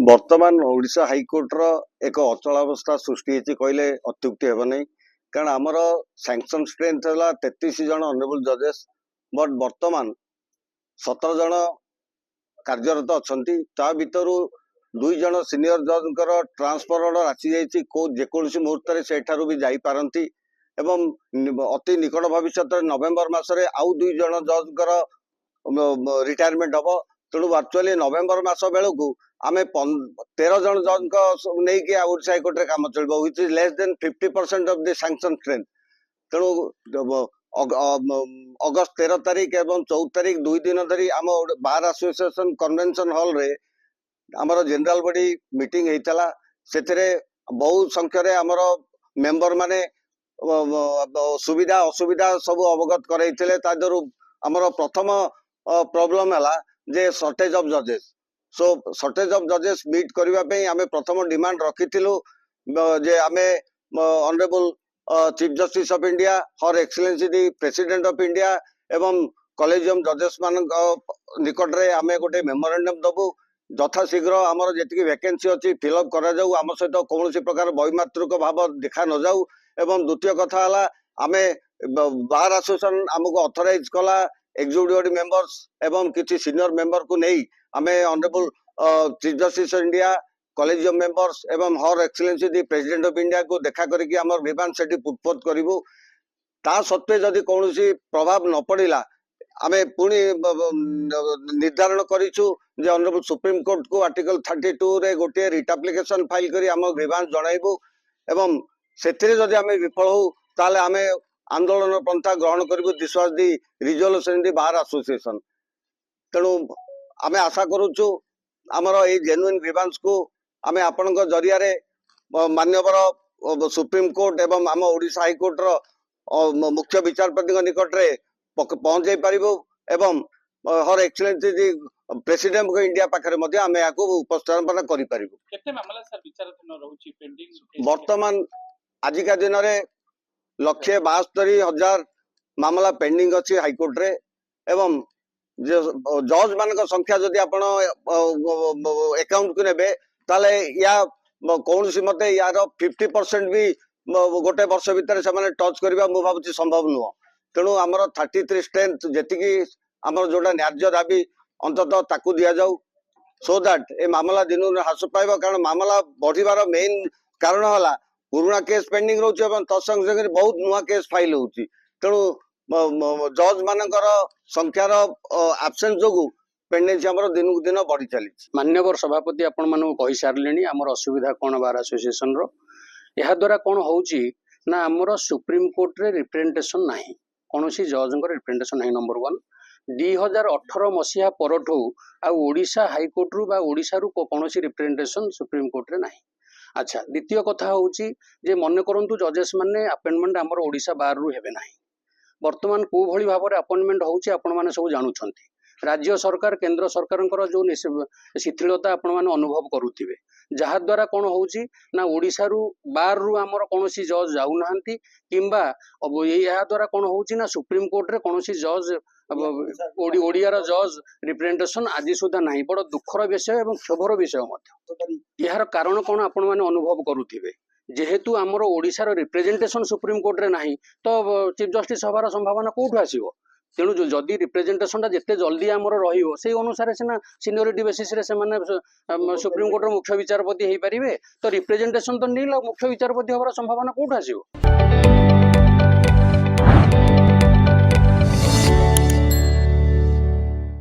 ବର୍ତ୍ତମାନ ଓଡ଼ିଶା ହାଇକୋର୍ଟର ଏକ ଅଚଳାବସ୍ଥା ସୃଷ୍ଟି ହେଇଛି କହିଲେ ଅତ୍ୟୁକ୍ତି ହେବ ନାହିଁ। କାରଣ ଆମର ସାଂକ୍ସନ ଷ୍ଟ୍ରେନ୍ଥ ହେଲା 33 ଜଣ ଅନରେବୁଲ ଜଜେସ୍, ବଟ୍ ବର୍ତ୍ତମାନ 17 ଜଣ କାର୍ଯ୍ୟରତ ଅଛନ୍ତି। ତା ଭିତରୁ 2 ଜଣ ସିନିୟର ଜଜଙ୍କର ଟ୍ରାନ୍ସଫର ଅର୍ଡର ଆସିଯାଇଛି, ଯେକୌଣସି ମୁହୂର୍ତ୍ତରେ ସେଠାରୁ ବି ଯାଇପାରନ୍ତି ଏବଂ ଅତି ନିକଟ ଭବିଷ୍ୟତରେ ନଭେମ୍ବର ମାସରେ ଆଉ 2 ଜଣ ଜଜଙ୍କର ରିଟାୟାରମେଣ୍ଟ ହବ। ତେଣୁ ଭାର୍ଚୁଆଲି ନଭେମ୍ବର ମାସ ବେଳକୁ ଆମେ 13 ଜଣ ଜଜଙ୍କ ନେଇକି ଓଡ଼ିଶା ହାଇକୋର୍ଟରେ କାମ ଚଳିବ, which is less than 50% of the sanction strength। ତେଣୁ ଅଗଷ୍ଟ 13 ତାରିଖ ଏବଂ 14 ତାରିଖ 2 ଦିନ ଧରି ଆମ ବାର୍ ଆସୋସିଏସନ କନଭେନସନ ହଲରେ ଆମର ଜେନେରାଲ ବଡି ମିଟିଂ ହେଇଥିଲା। ସେଥିରେ ବହୁ ସଂଖ୍ୟାରେ ଆମର ମେମ୍बर ମାନେ ସୁବିଧା ଅସୁବିଧା ସବୁ ଅବଗତ କରାଇଥିଲେ। ତା ଦେହରୁ ଆମର ପ୍ରଥମ ପ୍ରୋବ୍ଲେम ହେଲା ଯେ shortage of ଜजेस। So shortage of जजेस मीट करने पे आमे प्रथम डिमांड रखिथिलु जे आमे honourable chief justice of India, her excellency the president of India एवं कॉलेजियम जजेस मान निकट रे आमे गोटे मेमोरेंडम दबु यथा शीघ्र आमर जी वैकेंसी अच्छी फिलअप करा जाऊ, आम सहित कौन प्रकार वैमात्रिक भाव देखा न जाऊ। एवं द्वितीय कथा है आमे बार एसोसिएशन आमको ऑथराइज कला एग्जीक्यूटिव मेंबर्स एवं किसी सीनियर मेंबर को नहीं आमे honourable chief justice of India, collegium members एवं her excellency the president of India को देखा करके आमर ग्रीवांस सेठी पुटपोत करिवु। ता सत्वे जदि कौनसी प्रभाव न पड़िला आमे पुणी निर्धारण करिछु जे ऑनरेबल सुप्रीम कोर्ट को आर्टिकल 32 रे गोटे रिट एप्लिकेशन फाइल करी आम ग्रीवांस जणाइबु एवं सेथिरे जदि आमे विफल हो ताले आमे आंदोलन पंथा ग्रहण करिवु। This was the resolution the bar association. तेणु आमे आशा करूछु आमर ए जेन्युइन ग्रीवांस को आमे आपनक जरिया रे मान्यवर सुप्रीम कोर्ट एवं आम ओडिशा हाईकोर्ट रो मुख्य विचारपति निकट रे पहुंचाई पारिबो एवं हर एक्सीलेंसी दी प्रेसिडेंट को इंडिया पाखरे मध्ये आमे याको उपस्थापन करि पारिबो। केते मामला सर विचाराधीन रहउची पेंडिंग? वर्तमान आजिका दिन रे 172,000 मामला पेंडिंग अछि हाईकोर्ट रे एवं जज मान संख्या जदि आपण अकाउंट को नेबे ताले या कौन सी मते यार 50% भी गोटे वर्ष भितर से माने टच करबा मु भाबुची संभव नुह। तेणु आमर 33 स्ट्रेंथ जेतिकी आमर जोटा न्याय्य दाबी अंततः ताकू दिया जाऊ, सो दैट ए मामला दिन ह्रास पाइब। कारण मामला बढ़िबार मेन कारण हला पुराना केस पेंडिंग रहउची एवं तत्संग संगे बहुत नुआ केस फाइल होउची। तेणु जज मानकर संख्यार एब्सेंस जोगु पेंडेंसी हमर दिन को दिन बढ़ी चली। मान्यवर सभापति आपण मानू कहि सारलेनी हमर असुविधा कोन बार एसोसिएशन रो एहा द्वारा कोन होउची ना हमर सुप्रीम कोर्ट रे रिप्रेजेंटेशन नाही, कोनोसी जजंकर रिप्रेजेंटेशन नाही। नंबर 1 2018 मसिया परठू आ ओडिशा हाईकोर्ट रु बा ओडिशा रु कोनोसी रिप्रेजेंटेशन सुप्रीम कोर्ट रे नाही। अच्छा, द्वितीय कथा होउची जे मन करंतु जजेस माने अपॉइंटमेंट हमर ओडिशा बार रु हेबे नाही। वर्तमान को भली भाव में अपॉइंटमेंट होउची आपण माने सब जानुछंती। राज्य सरकार केंद्र सरकार जो शिथिलता आपण माने अनुभव करुथिबे, जहा द्वारा कोन होउची ना ओडिशा रु बार रु हमर कोनोसी जज जाउ नाहंती किंबा अब या द्वारा कोन होउची ना सुप्रीम कोर्ट रे कोनोसी जज ओडिया रा जज रिप्रेजेंटेशन आज सुधा नाही। बड़ दुखर विषय एवं क्षोभर विषय मध्य। यार कारण कोन आपण माने अनुभव करुथिबे, जेहेतु आमर ओडिशार रिप्रेजेंटेशन सुप्रीम कोर्ट रे नाही तो चीफ जस्टिस हबार संभावना कोठु आसीबो। तेणु जदि रिप्रेजेंटेशन जिते जल्दी आमर रहिबो से अनुसार सिना सीनियरिटी बेसिस रे से माने सुप्रीम कोर्ट रो मुख्य विचारपति हेई परिबे। तो रिप्रेजेंटेशन तो नील मुख्य विचारपति हबार संभावना कोठु आसीबो।